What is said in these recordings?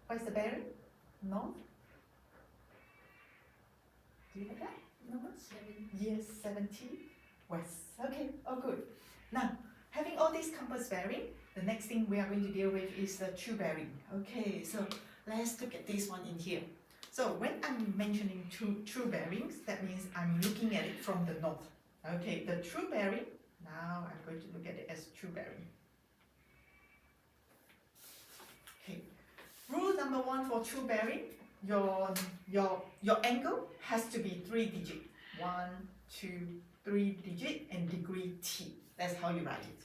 What is the bearing? North? Do you have that number? 7. Yes, 70 west. Okay, oh good. Now, having all these compass bearing, the next thing we are going to deal with is the true bearing. Okay, so let's look at this one in here. So when I'm mentioning true bearings, that means I'm looking at it from the north. Okay, the true bearing, now I'm going to look at it as true bearing. Okay, rule number 1 for true bearing, your angle has to be 3 digit. 1, 2, 3 digit and degree T. That's how you write it.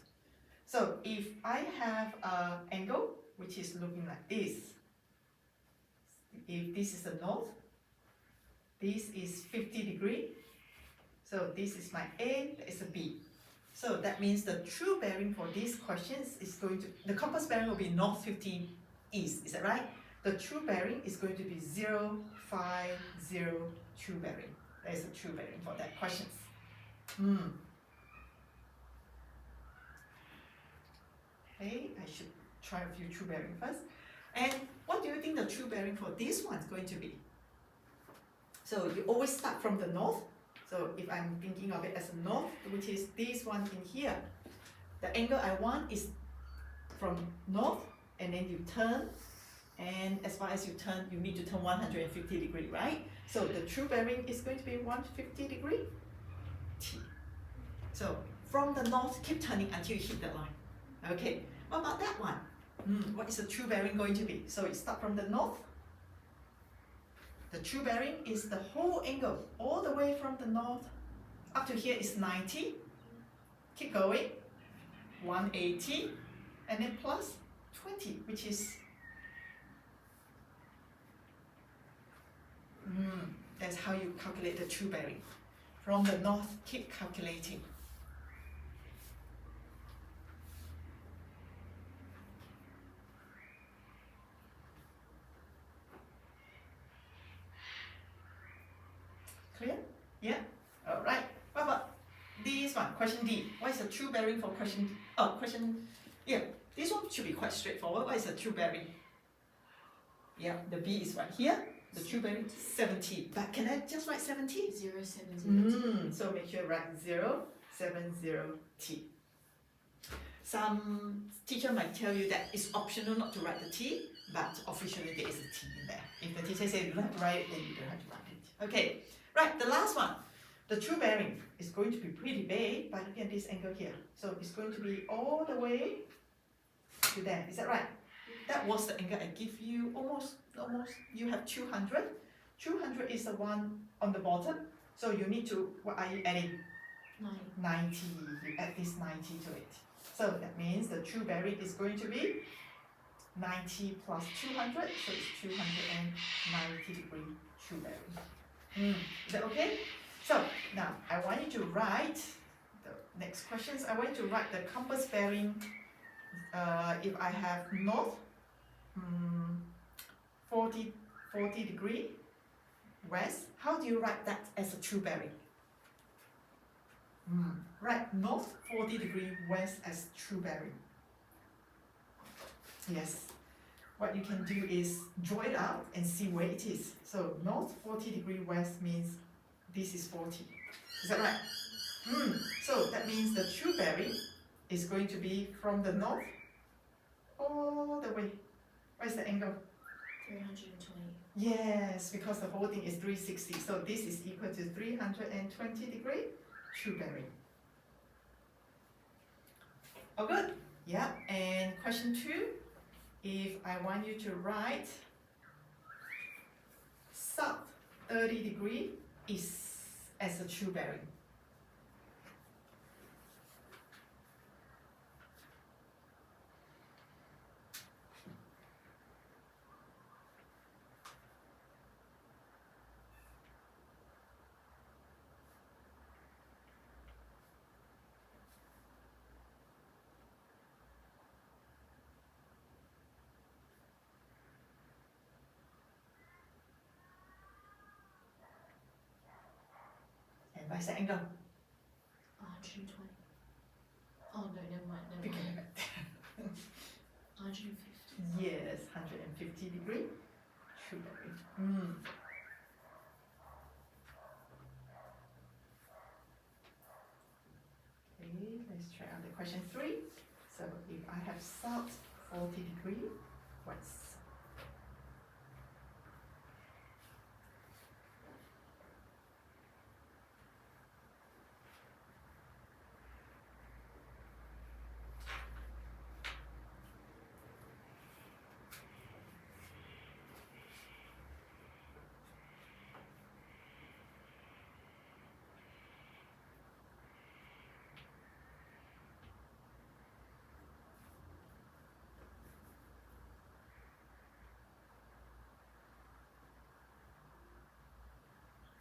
So if I have an angle which is looking like this, if this is the north, this is 50 degree. So this is my A, that is a B. So that means the true bearing for these questions is going to, the compass bearing will be north 50 east, is that right? The true bearing is going to be 0, 5, 0, true bearing. That is the true bearing for that questions. Okay, I should try a few true bearing first. And what do you think the true bearing for this one is going to be? So you always start from the north. So if I'm thinking of it as a north, which is this one in here, the angle I want is from north, and then you turn, and as far as you turn, you need to turn 150 degree, right? So the true bearing is going to be 150 degree T. So from the north, keep turning until you hit the line. Okay, what about that one? What is the true bearing going to be? So you start from the north. The true bearing is the whole angle, all the way from the north up to here is 90. Keep going, 180, and then plus 20, which is, that's how you calculate the true bearing. From the north, keep calculating. Clear? Yeah? Alright. What about this one? Question D. What is the true bearing for question D? This one should be quite straightforward. What is the true bearing? Yeah, the B is right here. The true bearing 70. But can I just write 70? 0, 70. So make sure you write 0, 70, T. Some teacher might tell you that it's optional not to write the T, but officially there is a T in there. If the teacher says you don't have to write it, then you don't have to write it. Okay, right, the last one. The true bearing is going to be pretty big, but look at this angle here. So it's going to be all the way to there. Is that right? That was the angle I give you, almost, you have 200. 200 is the one on the bottom. So you need to, what are you adding? 90. You add this 90 to it. So that means the true bearing is going to be 90 plus 200, so it's 290 degree true bearing. Is that okay? So now I want you to write the next questions. I want you to write the compass bearing. If I have north, 40 degree west, how do you write that as a true bearing? Right, north 40 degree west as true bearing. Yes, what you can do is draw it out and see where it is. So north 40 degree west means this is 40. Is that right? So that means the true bearing is going to be from the north all the way. What is the angle? 320. Yes, because the whole thing is 360. So this is equal to 320 degree true bearing. Oh, good. Yeah. And question 2, if I want you to write south 30 degree east as a true bearing. And what's the angle? 120. Oh no, never mind. Okay. 150. Yes, 150 degree. True bearing. Okay, let's try out the question 3. So if I have south 40 degree, west.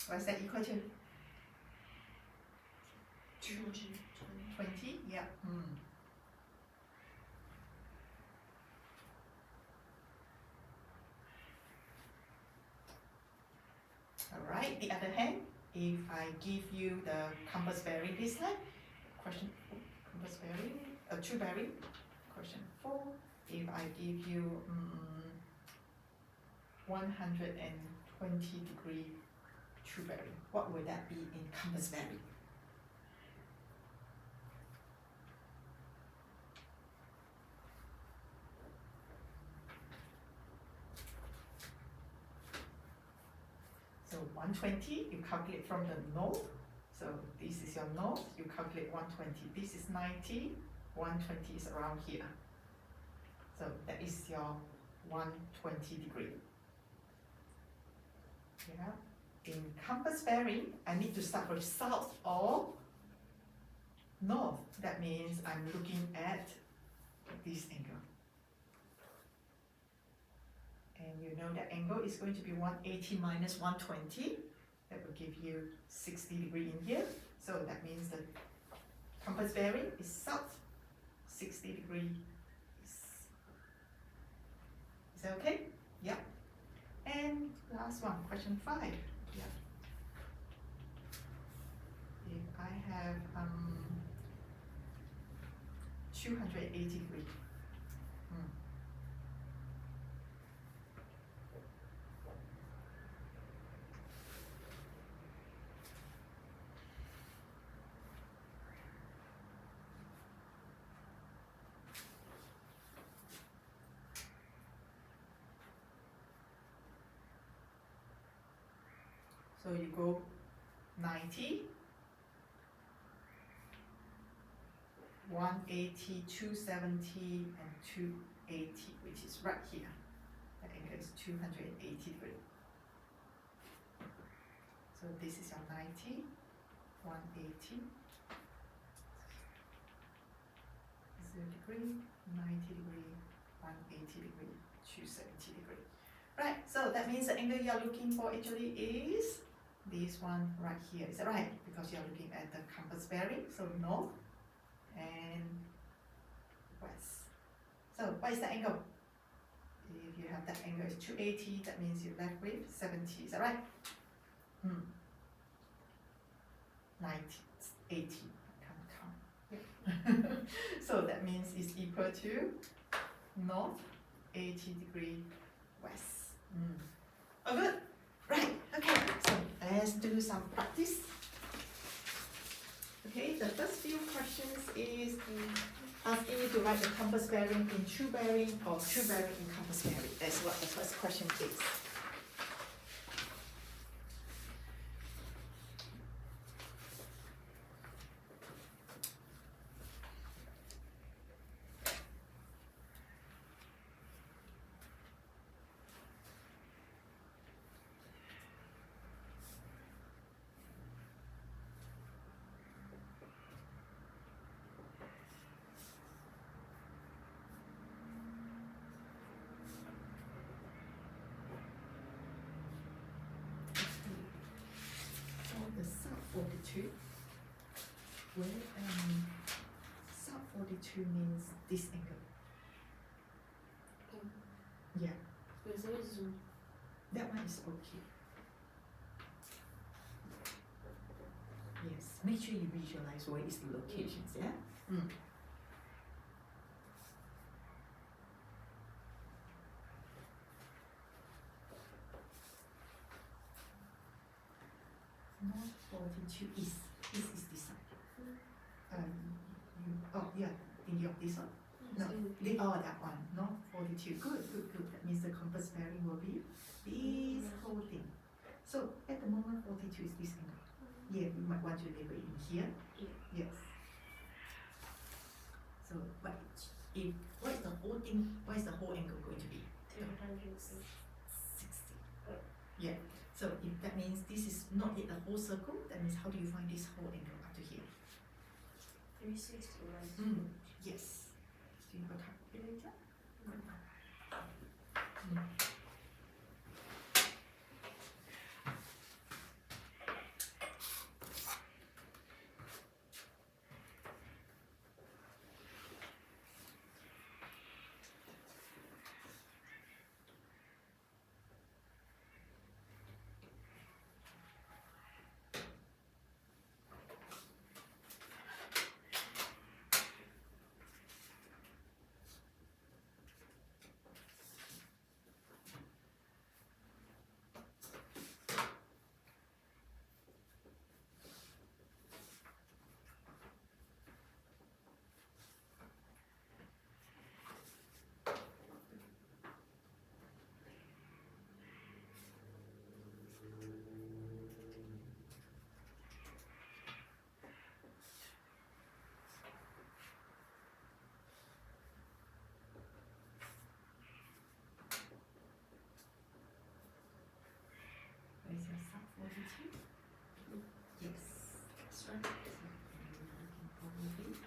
What's that equal to? 220. 20? Yeah. Alright, the other hand, if I give you the compass bearing this time, question, compass bearing, true bearing, question 4, if I give you 120 degree true bearing, what would that be in compass bearing? So 120, you calculate from the north. So this is your north, you calculate 120. This is 90, 120 is around here. So that is your 120 degree. Yeah. In compass bearing, I need to start with south or north. That means I'm looking at this angle. And you know that angle is going to be 180 minus 120. That will give you 60 degree in here. So that means the compass bearing is south, 60 degree. Is that okay? Yeah. And last one, question 5. Yeah. If I have 280 degree. So you go 90, 180, 270, and 280, which is right here. The angle is 280 degree. So this is your 90, 180, 0 degree, 90 degree, 180 degree, 270 degree. Right, so that means the angle you are looking for actually is this one right here. Is that right? Because you are looking at the compass bearing, so north and west. So what is the angle? If you have that angle is 280, that means you're left with 70. Is that right? 90, 80. I can't count. Yeah. So that means it's equal to north, 80 degree west. Oh, good. Right. Okay. So let's do some practice. Okay. The first few questions is asking you to write the compass bearing in true bearing or true bearing in compass bearing. That's what the first question is. The sub 42, where sub 42 means this angle. Yeah, that one is okay. Yes, make sure you visualize where is the locations, yeah? to east. East is this side. Yeah, thinking of this one. No, that one. No, 42. Good. That means the compass bearing will be this whole thing. So at the moment, 42 is this angle. Yeah, you might want to label it in here. Yes. So what is the whole thing? What is the whole angle going to be? 360. 60. Yeah. So if that means this is not yet the whole circle, that means how do you find this whole angle up to here? 360 minus Yes. Do you have a calculator? Where is your sub 42? Yes. That's right. So you're looking for movie.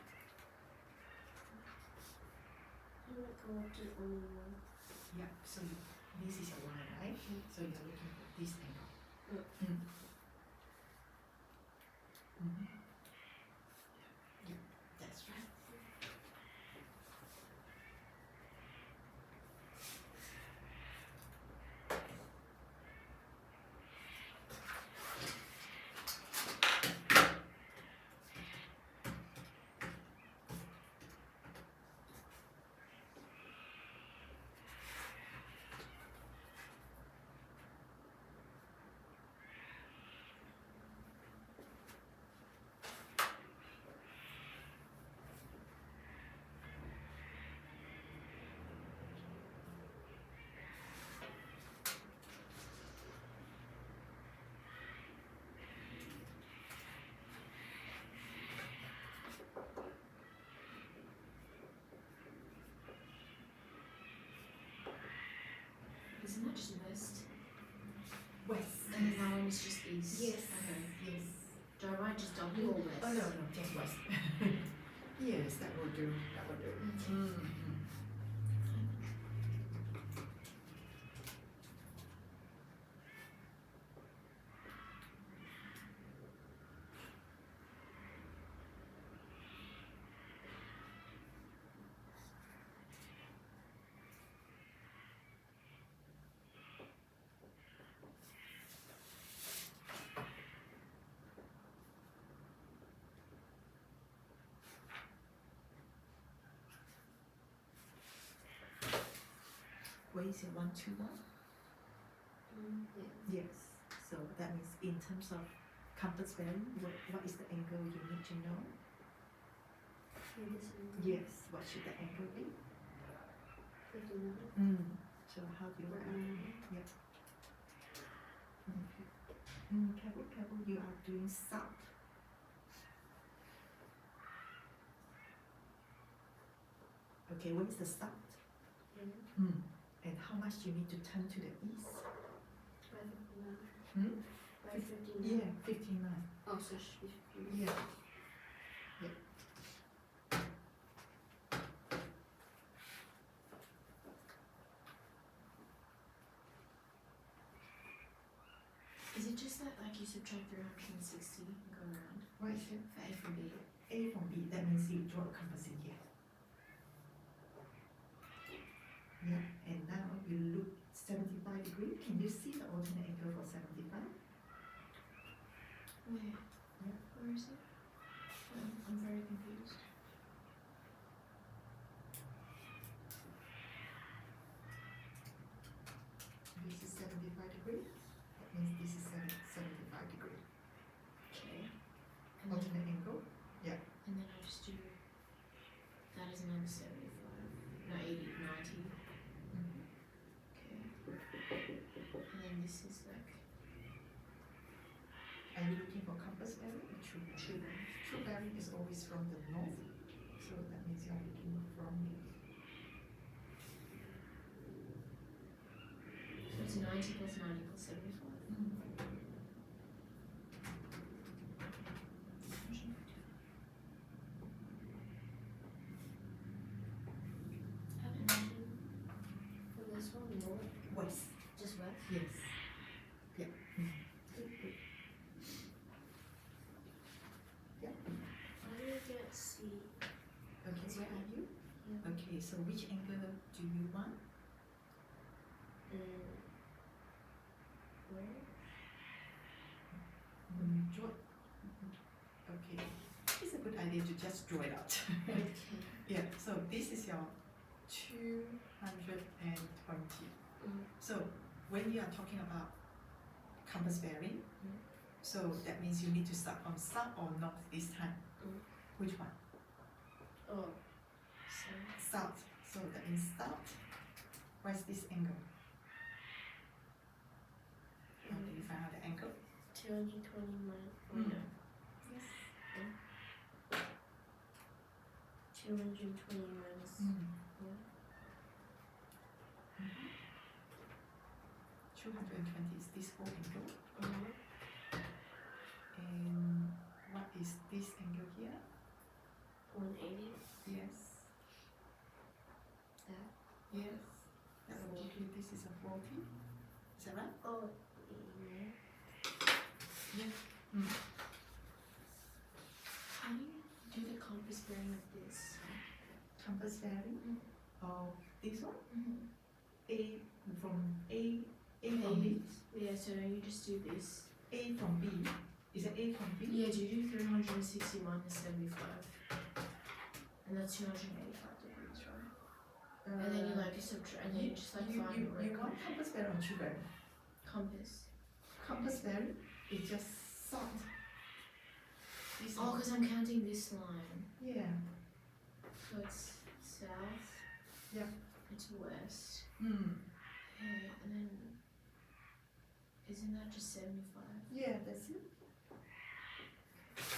You might go up to only one. Yeah, so this is your line, right? So you're looking for this angle. Yeah, that's right. Isn't that just west? West. And then that one is just east? Yes. Okay. Yes. Do I write just W or west? Oh no, just west. Yes, that will do. That will do. Where is your 121? Yeah. Yes. So that means in terms of compass bearing, what is the angle you need to know? Okay, this one. Yes. What should the angle be? 59. So how do you write? Mm. Yep. Careful, you are doing sub. Okay, what is the sub? And how much you need to turn to the east? 559. 559. Yeah, 59. Oh, so it should be 59. Yeah. Is it just that like you subtract 360 and go around? What is it? For A from B. A from B, that means you draw a compass in here. Yeah, and now you look 75 degrees. Can you see the alternate angle for 75? Wait. Yeah. Where is it? I'm very confused. This is 75 degrees. That means this is 75 degrees. Okay. this is like Are you looking for compass bearing or true bearing? true bearing. True bearing is always from the north, so that means you are looking from So it's 90 plus 90 plus 75. Haven't been for this one, north, west. just west. Yes. Yeah. Good, good. Yeah. How do you get C? Okay, where are you? Yeah. Okay, so which angle do you want? Where? Draw. Okay, it's a good idea to just draw it out. Okay. Yeah, so this is your 220. So when you are talking about compass bearing, so that means you need to start from south or north this time. Which one? Oh, so South. So that means start. Where's this angle? How do you find out the angle? 220 minus. Mm. No. Yes. 220 minus. Mm. Yeah. 220 is this whole angle. Mhm. And what is this angle here? 180. Yes. That. Yes. That will give you, this is a 40. Is that right? Oh, yeah. Yeah. Mm. How do you do the compass bearing of this? Compass bearing. Oh, this one? A from A from B. Yeah, so you just do this. A from B. Is it A from B? Yeah, do you do 360 minus 75? And that's 285 degrees, right? And then you like subtract, and then you just like you, find you, the you right want compass bearing or true bearing? compass. Compass bearing is just south. This Oh, one. because I'm counting this line. Yeah. So it's south. Yeah. It's west. Mm. Okay, and then isn't that just 75? Yeah, that's it.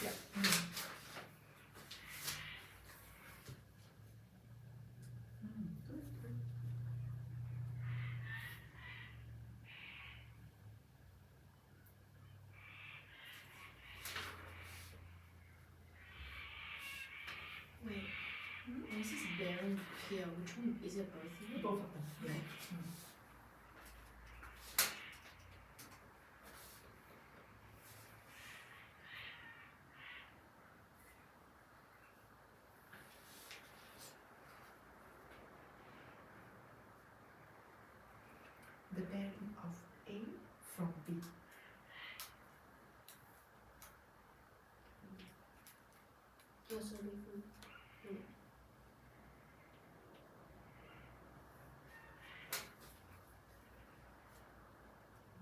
Yeah. Mm. Good, good. Wait, this is bearing here. Which one is it? Both of them? Both of them. Okay. Mm. The bearing of A from B. Yeah, so we can.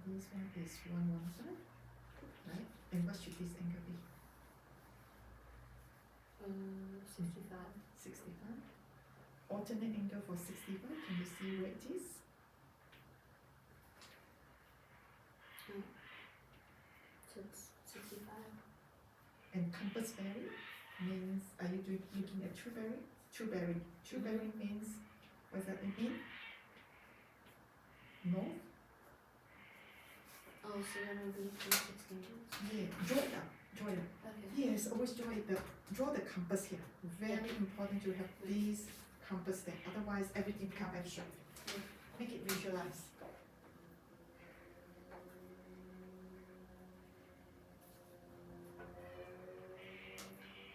This one is 115, right? And what should this angle be? 65. 65. Alternate angle for 65. Can you see where it is? So it's 65. And compass bearing means, are you looking at true bearing? True bearing. True bearing means, what does that mean? North? Oh, so that will be 360 degrees. Yeah. Draw it up. Draw it up. Okay. Yes, always draw it up. Draw the compass here. Very important to have this compass there. Otherwise, everything become abstract. Yeah. Make it visualize.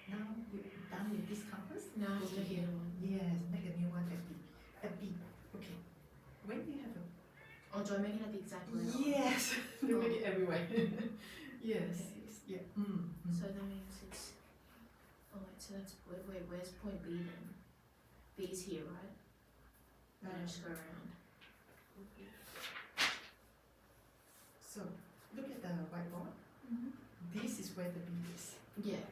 Now you're done with this compass. Now I have to Over make here. a new one. Yes, make a new one at B. At B. Okay. When you have a Oh, do I make it at the exact level? yes, you make it everywhere. yes. Okay. Yeah. Mm. So that means it's. Oh wait, so that's wait. Where's point B then? B is here, right? And I just go around. So look at the whiteboard. This is where the B is. Yeah.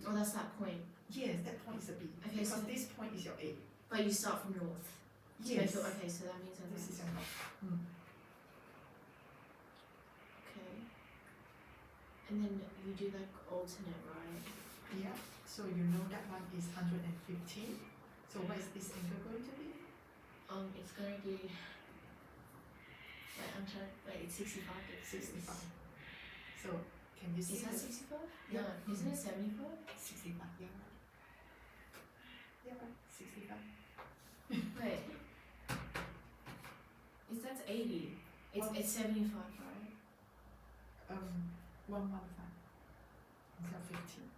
Oh, that's that point. Yes, that point is a B. Okay, because so- this point is your A. But you start from north. To Yes. make it, okay, so that means that This is that's. your north. Mm. And then you do like alternate, right? Yeah, so you know that one is 115. So what is this angle going to be? It's gonna be like I'm trying like it's 65 degrees. 65. So can you see Is that the 65? Yeah. No, isn't it 75? 65? Yeah, right. Yeah, right. 65. Wait. Is that 80? It's 75, right? 115 instead of 15.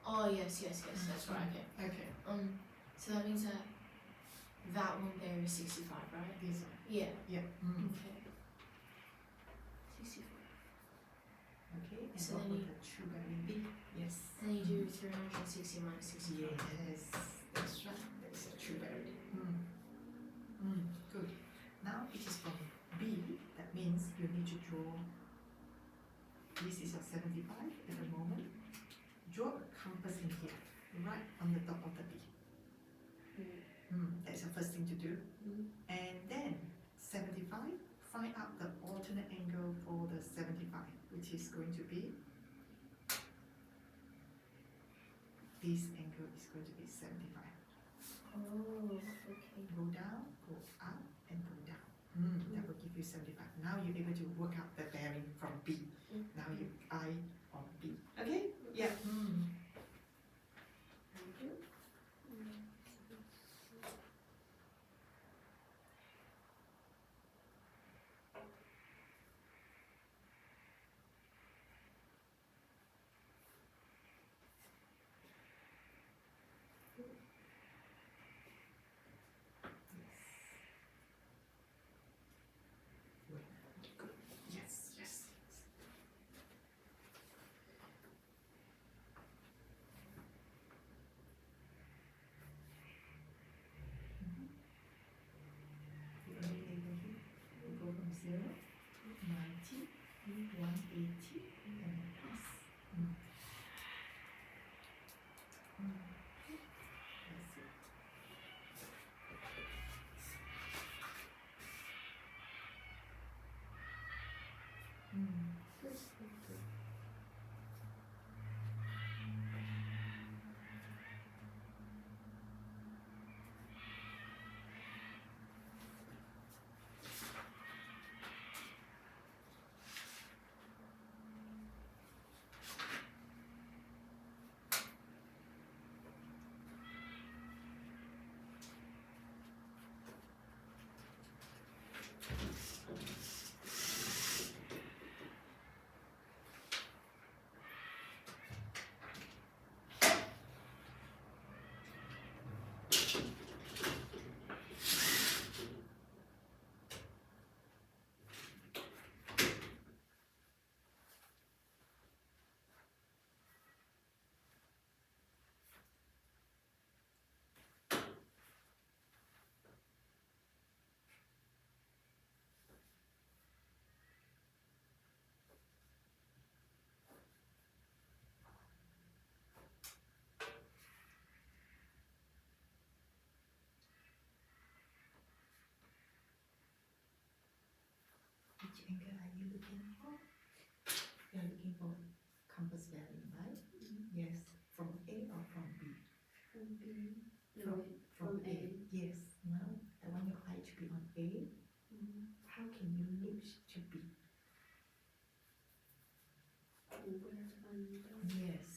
Oh yes, that's right. Okay. Okay. So that means that one there is 65, right? This one. Yeah. Yeah. Okay. 65. Okay. And So what then would you- the true bearing be? Yes. And then you do 360 minus 65. Yes, that's right. That is a true bearing. Good. Now it is from B. That means you need to draw. This is your 75 at the moment. Draw a compass in here, right on the top of the B. That's the first thing to do. And then 75, find out the alternate angle for the 75, which is going to be, this angle is going to be 75. Oh, okay. Go down, go up, and go down. That will give you 75. Now you're able to work out the bearing from B. Now you eye on B. Okay? Yeah. Yes, yes. You only label here. You go from 0, 90, 180, and then plus. That's it. Which angle are you looking for? You're looking for compass bearing, right? Yes. From A or from B? From B. From A. Yes. Now, I want your eye to be on A. How can you look to B? Over under. Yes.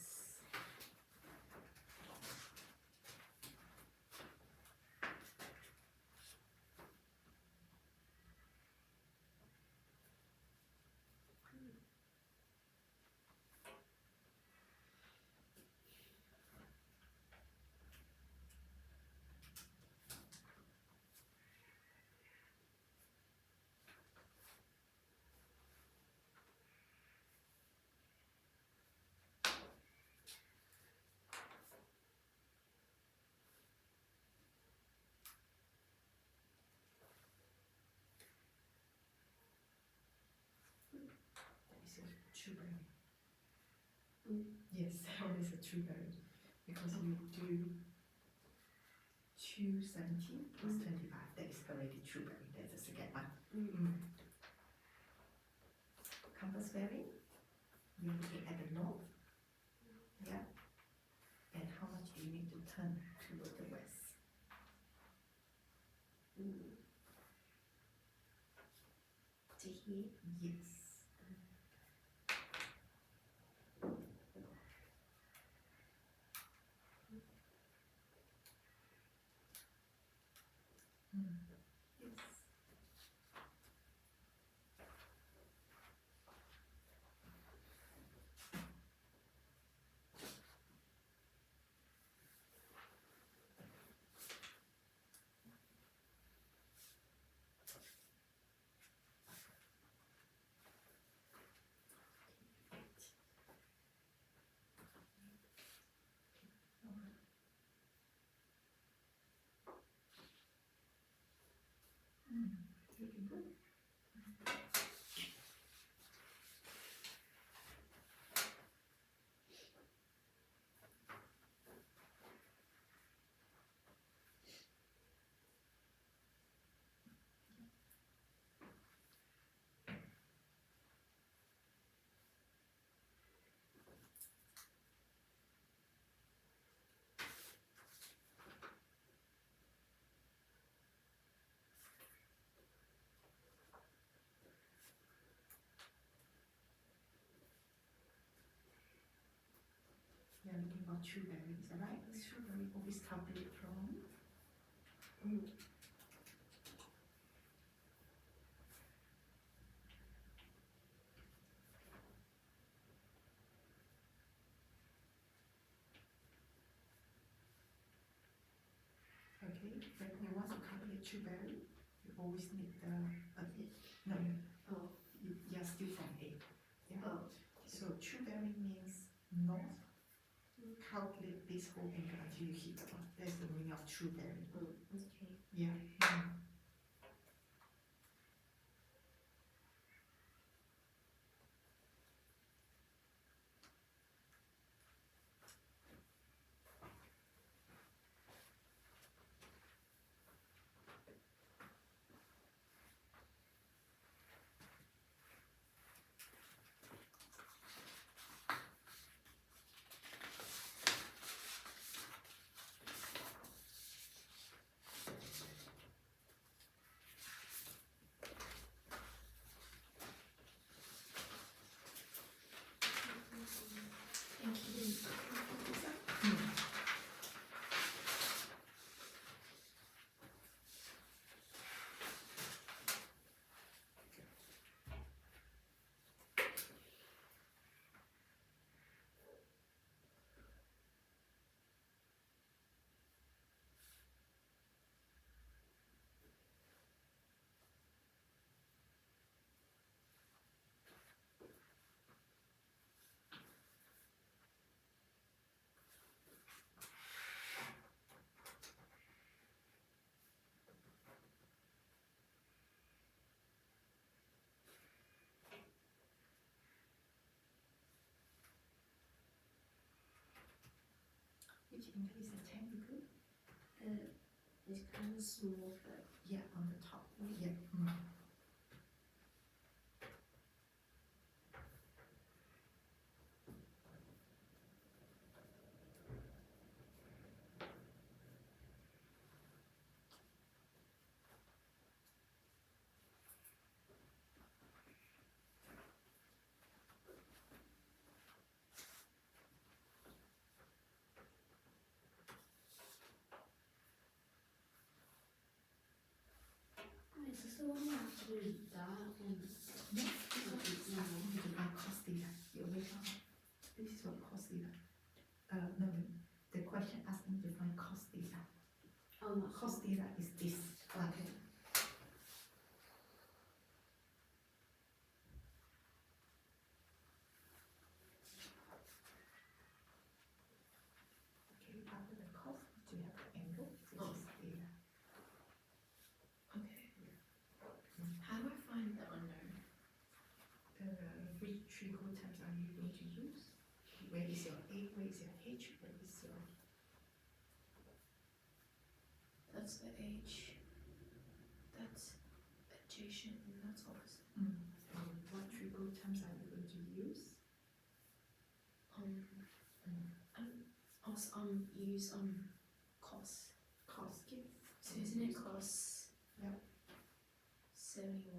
That is a true bearing. Yes, that one is a true bearing. Because you do 270 plus 25. That is already true bearing. That's the second one. compass bearing, you're looking at the north. Yeah. And how much do you need to turn toward the west? To here. Yes. Yes. Looking good. You're looking for true bearing, is that right? True bearing always calculate from. Okay, when you want to calculate true bearing, you always need the no, Oh. you're still from A. Yeah. Oh. So true bearing means north. Calculate this whole angle until you hit the one. That's the meaning of true bearing. Okay. Yeah. Thank you. Which angle is the 10 degree? It's kind of small, but Yeah, on the top. Yeah. is this the one you have to do that and Yeah, this one is asking you to find cos theta. You already found it. This is what cos theta. No. The question asking you to find cos theta. oh not Cos theta is this. Okay. Okay, after the cos, you have the angle, which is theta. Okay. How do I find the unknown? Which three whole terms are you going to use? Where is your A? Where is your H? Where is your That's the H. That's adjacent and that's opposite. what three code terms are you going to use? Use cos. Cos, yes. So isn't it cos? Yeah. 71.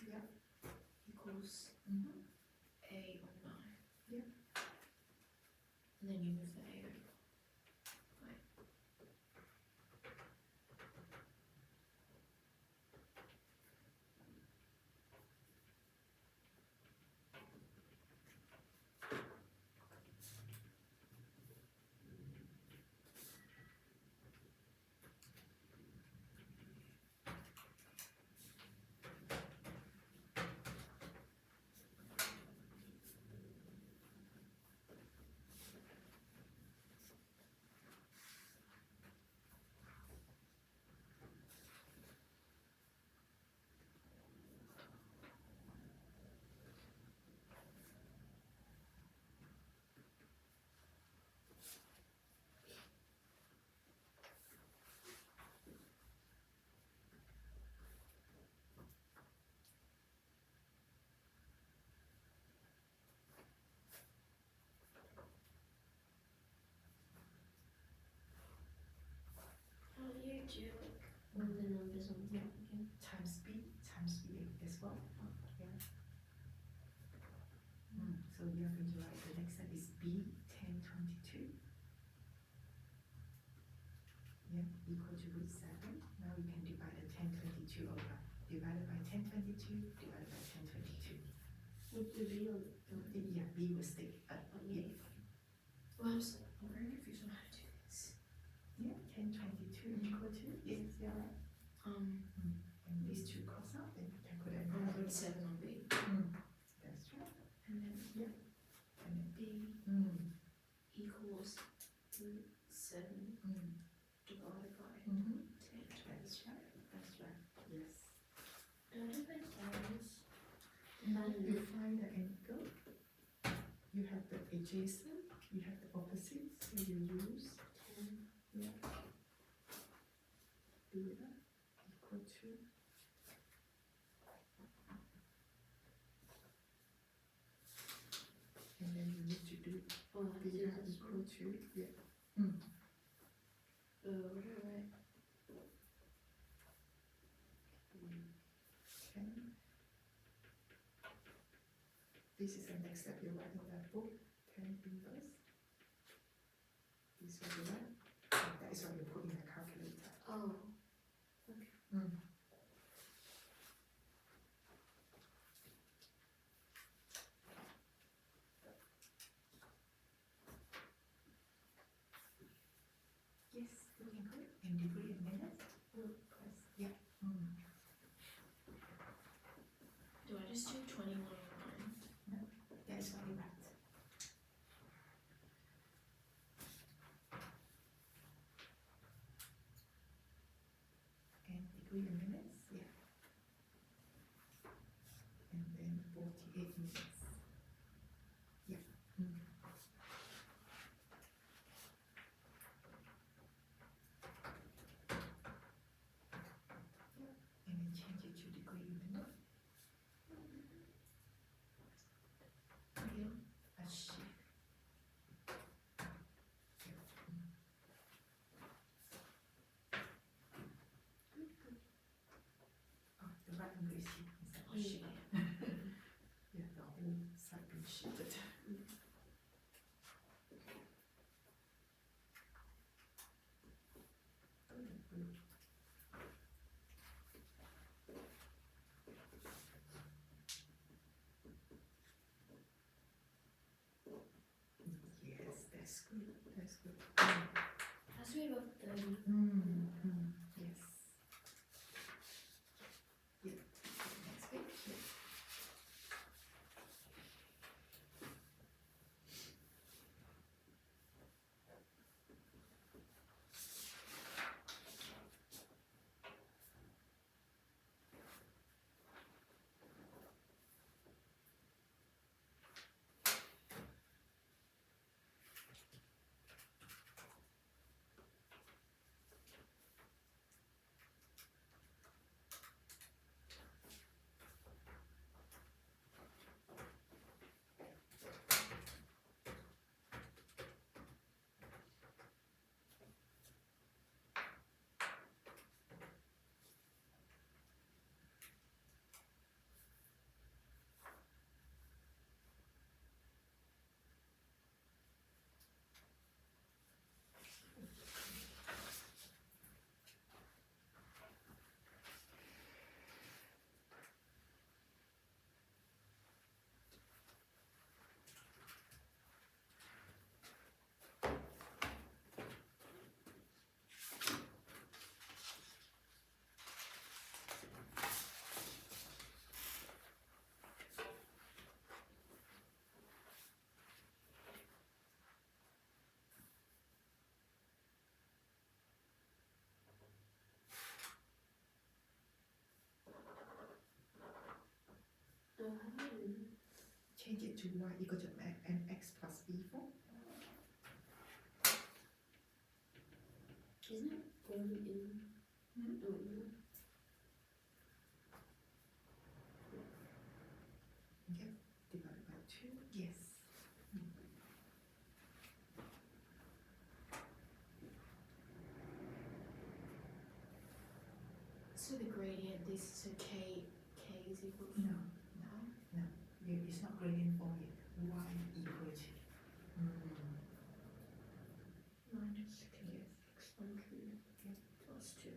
Yeah. Equals Mm-hmm. a on 9. Yeah. And then you move the a over. Right. How do you do like all the numbers on the top again? Times b as well. Yeah. So we are going to write the next step is b 1022. Yeah, equal to root 7. Now we can divide the 1022 over. Divided by 1022, divided by 1022. With the real. Yeah, b will stay. Yeah. Well, I'm very confused on how to do this. Yeah, 1022 equal to, yes, yeah, right. And these two cross out, then you can put it I'm put 7 on b. That's right. And then And then, b equals root 7 divided by 10. that's right, yes. Do I do my times? You find the angle, you have the adjacent, you have the opposite, so you use 10. beta equal to and then you need to do Oh, I do beta this equal one. to, yeah. What do I write? 10. This is the next step you write in that book, 10 inverse. This will be right. And that is what you put in the calculator. Oh. Yes, looking good. In degree and minutes? Press, yeah. Do I just do 21 on 9? That is what you write. And degree and minutes, yeah. And then 48 minutes. Yeah. And then change it to degree and minute. A shift. Oh, the right angle is here instead of shift. Yeah, the whole side being shifted. Good. Yes, that's good. That's good. Has to be about 30. Yes. Yeah. Next page. Yeah. change it to y equal to mx plus b4. Isn't it 40 in? Hmm? Oh, no. Yep, divided by 2, yes. So the gradient, this is a k is equal to No, now. it's not gradient form yet. Y equal to. Minus k Yes. x1 cubed plus 2.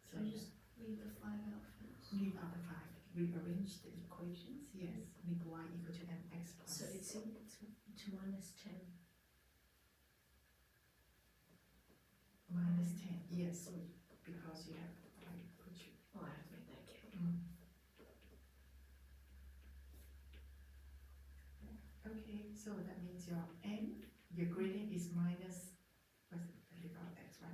So So just leave the 5 out first. leave out the 5. Rearrange the equations. Yes. Make y equal to mx plus. So it's equal to minus 10. minus 10. Yes. So because you have put you. Oh, I have to make that k. Okay. So that means your n, your gradient is minus. What's it? Leave out x, right?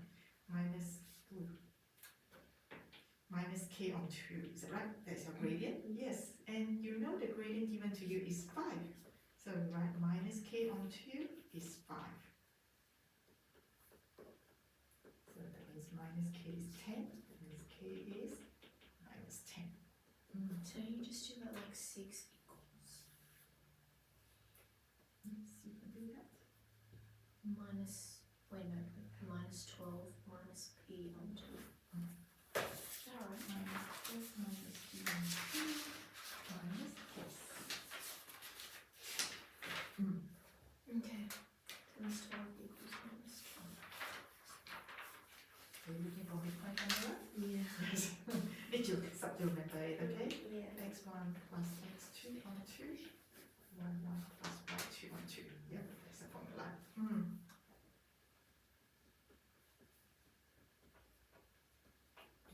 Minus k on 2, is that right? That's your gradient? Yes, and you know the gradient given to you is 5. So write minus k on 2 is 5. So that means minus k is 10, that means k is minus 10. So you just do that like 6 equals Yes, you can do that. minus, wait no, minus 12 minus p on 2. Alright. Minus 12 minus b on 2 minus, yes. Okay. Times 12 equals minus 12. Are you looking for midpoint formula? Yeah. Yes. Need to supplement it, okay? Yeah. x1 plus x2 on 2, y1 plus y2 on 2. Yep, that's the formula.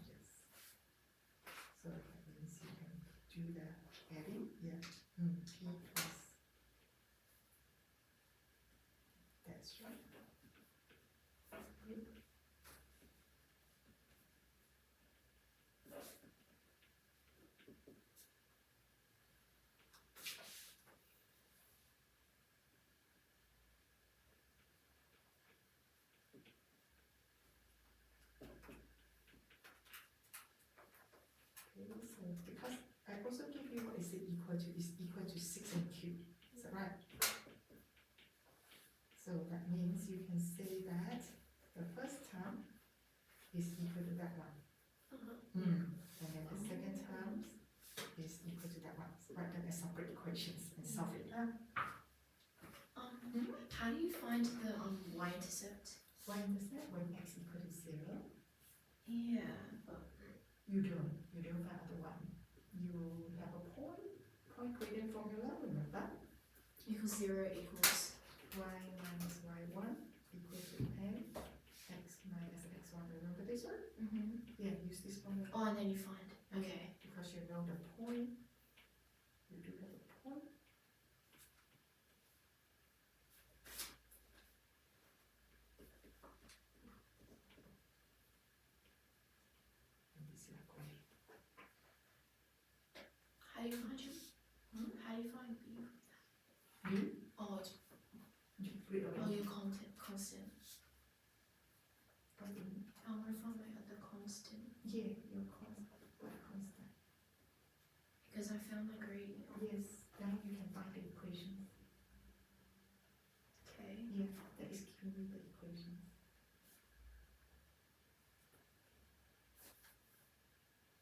Yes. So that means you can do the adding. Yeah. P plus. That's right. Yep. Okay, so because I also give you what is it equal to, is equal to 6 and cube, is that right? So that means you can say that the first term is equal to that one. And then the second term is equal to that one. So write them as separate equations and solve it. How do you find the y-intercept? Y-intercept when x equal to 0. Yeah, but You don't find the one. You have a point gradient formula, remember? equals 0 equals Y minus y1 equal to m, x minus x1. Remember this one? Yeah, use this formula. oh, and then you find, okay. Because you know the point. You do have a point. And this is like way. How do you find you? How do you find b? You Oh, it's, rearrange. your constant. What do you mean? I want to find my other constant Yeah, your constant. What constant? because I found my gradient. Yes, then you can find the equation. Okay. Yeah, that is giving you the equation.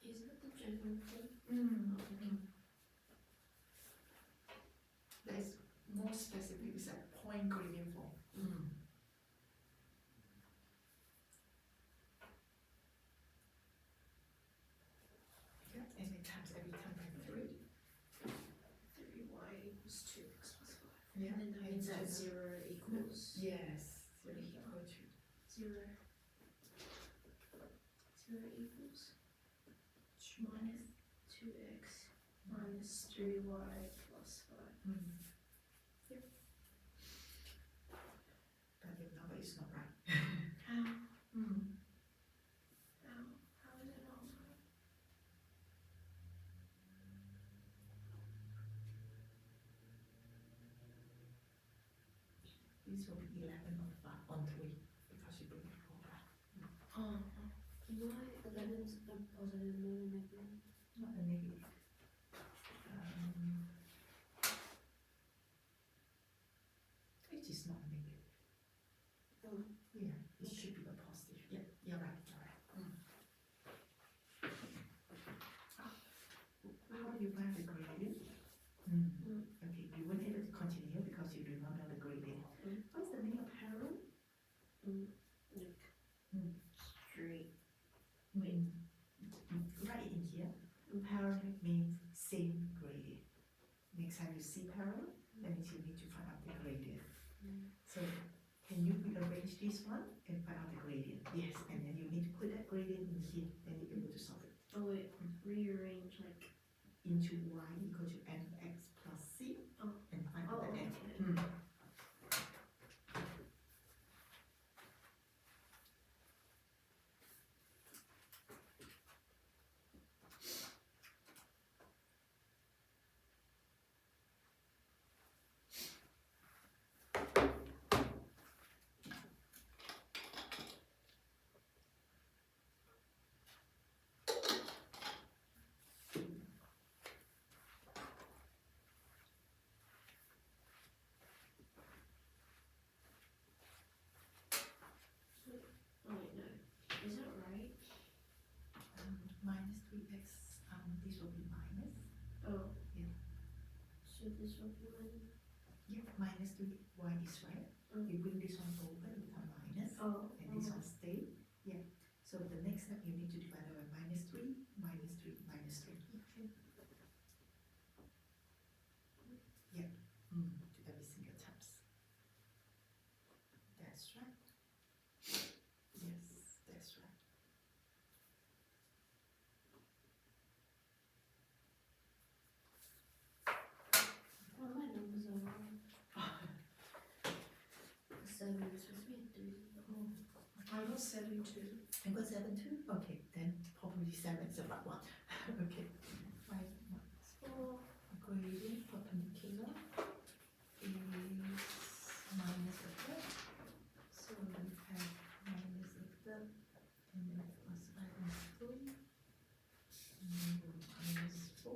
Is that the general form? That is more specific, it's a point gradient form. Yeah, and it times every time by 3. 3y equals 2x plus 5. Yeah. And then that means that 0 equals Yes. What do you equal to 0. 0 equals minus 2x minus 3y plus 5. Yep. But your number is not right. How? How is it not right? this will be 11 on 3 because you bring it over. Oh. Why 11's a positive, not a negative? Not a negative. It is not negative. Oh. Yeah, it should be a positive. Yeah, you're right. You're right. How do you find the gradient? Okay, you weren't able to continue because you do not know the gradient. What's the meaning of parallel? Straight. When right in here, parallel means same gradient. Next time you see parallel, that means you need to find out the gradient. So can you rearrange this one and find out the gradient? Yes, and then you need to put that gradient in here, then you're able to solve it. Oh wait, rearrange like. Into y equal to mx plus c, Oh. and find out Oh, the n. okay. Oh wait, no. Is that right? Minus 3x, this will be minus. Oh. So this will be minus. Yeah, minus 3y is right. Mm. You bring this one over, it become minus, Oh. and this one stay. Yeah. So the next step you need to divide by minus 3, minus 3, minus 3. Yeah. To every single times. That's right. Yes, that's right. Oh, my numbers are wrong. 7 is supposed to be 3. I got 7 too. I got 7 too? Okay, then probably 7 is the right one. Okay. Right, so gradient perpendicular is minus a third. So we have minus a third and then plus minus 3 and then minus 4.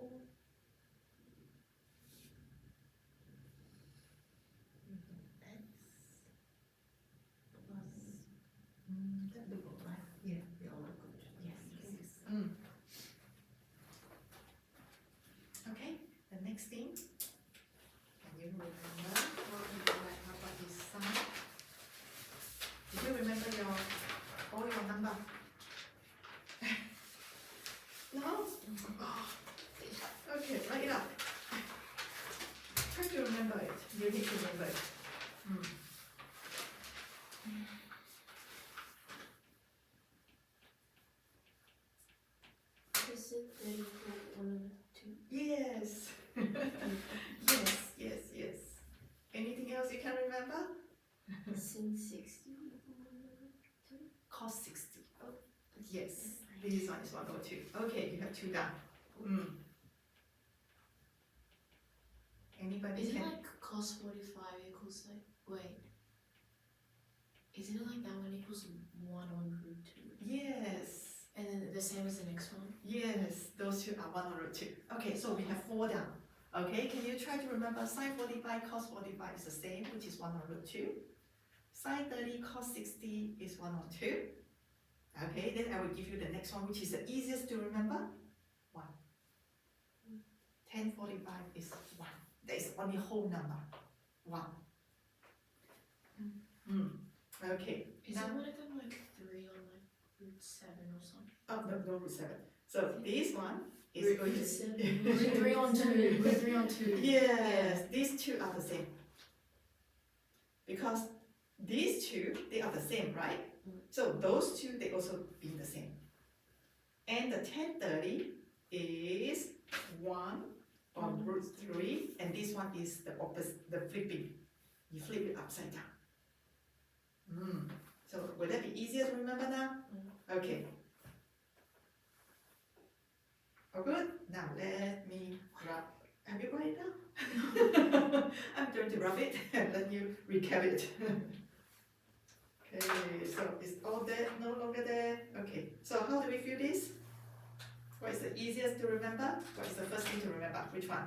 We have x plus that look all right. Yeah, they all look good. Yes, yes, yes. Okay, the next thing. Can you remember what we do like how about this side? Did you remember all your number? No? Oh. Okay, write it up. Try to remember it. You need to remember it. Is it 34, 1 2? Yes. Yes, yes, yes. Anything else you can remember? Sin 60, 1 Cos 60. Oh. Yes, this one is 102. Okay, you have 2 down. Anybody Is it can? like cos 45 equals like, wait. Isn't it like that one equals 1 on root 2? Yes. And then the same as the next one? Yes, those two are 1 over 2. Okay, so we have 4 down. Okay, can you try to remember sine 45, cos 45 is the same, which is 1 over 2. Sine 30, cos 60 is 1 over 2. Okay, then I will give you the next one, which is the easiest to remember. 1. Tan 45 is 1. That is only whole number. 1. Okay. Is Now, it one of them like 3 on like root 7 or something? oh, no, root 7. So this one is Root going to 7. Root 3 on 2. Root 3 on 2. Yes, these two are the same. Because these two, they are the same, right? So those two, they also be the same. And the 1030 is 1 on root 3, and this one is the opposite, the flipping. You flip it upside down. So will that be easier to remember now? Okay. All good? Now let me grab Have you got it now? I'm going to rub it and let you recap it. Okay, so it's all there, no longer there. Okay, so how do we feel this? What is the easiest to remember? What is the first thing to remember? Which one?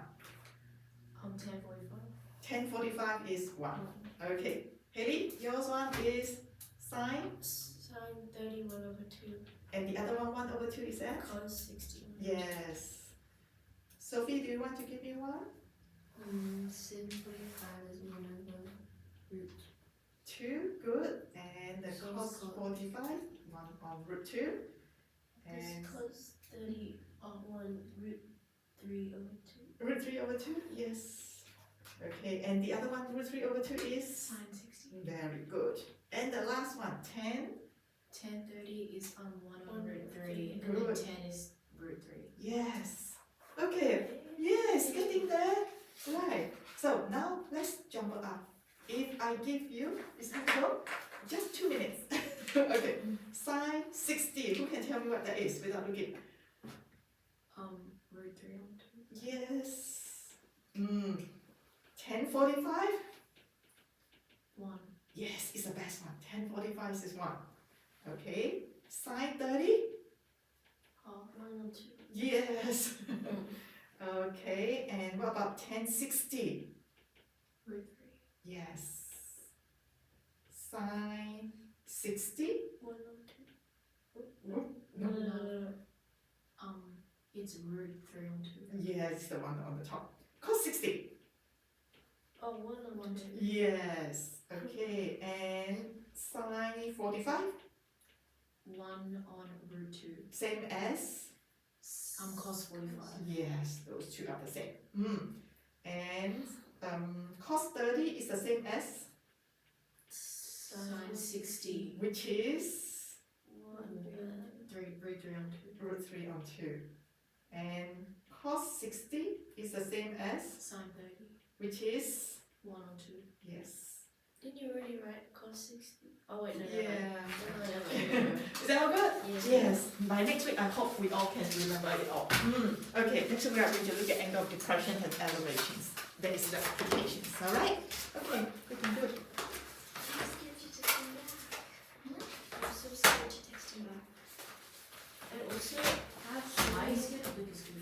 10:45. 10:45 is 1. Okay. Haley, yours one is sine, Sine 31/2. and the other one 1/2 is that? Cos 60. Yes. Sophie, do you want to give me one? Sin 45 is 1/root. 2, good. And the So cos cos. 45, 1/√2. This And cos 30 1 root 3/2. √3/2, yes. Okay, and the other one, √3/2 is? Sine 60. Very good. And the last one, 10. 10:30 is 1/3, and Good. then 10 is √3. Yes. Okay. Yes, getting there. Right. So now let's jumble up. If I give you, is that so? Just 2 minutes. Okay. Sine 60. Who can tell me what that is without looking? √3/2. Yes. 10:45. 1. Yes, it's the best one. 10:45 is 1. Okay. Sine 30. Half 1/2. Yes. Okay. And what about 10:60? √3. Yes. Sine 60. 1/2. No. It's √3/2. Yes, it's the one on the top. Cos 60. Oh, 1/2. Yes. Okay. And sine 45. 1/√2. Same as. Cos 45. Yes, those two are the same. And cos 30 is the same as, Sine 60. which is √3/2. And cos 60 is the same as, Sine 30. which is, 1/2. yes. Didn't you already write cos 60? Oh, wait, no, Yeah. no. Is that all good? Yes. Yes. By next week, I hope we all can remember it all. Okay, next week we are going to look at angle of depression and elevations. That is the applications, alright? Okay, good and good. I'm scared to text him back. I'm so scared to text him back. And also, Why is it? Because we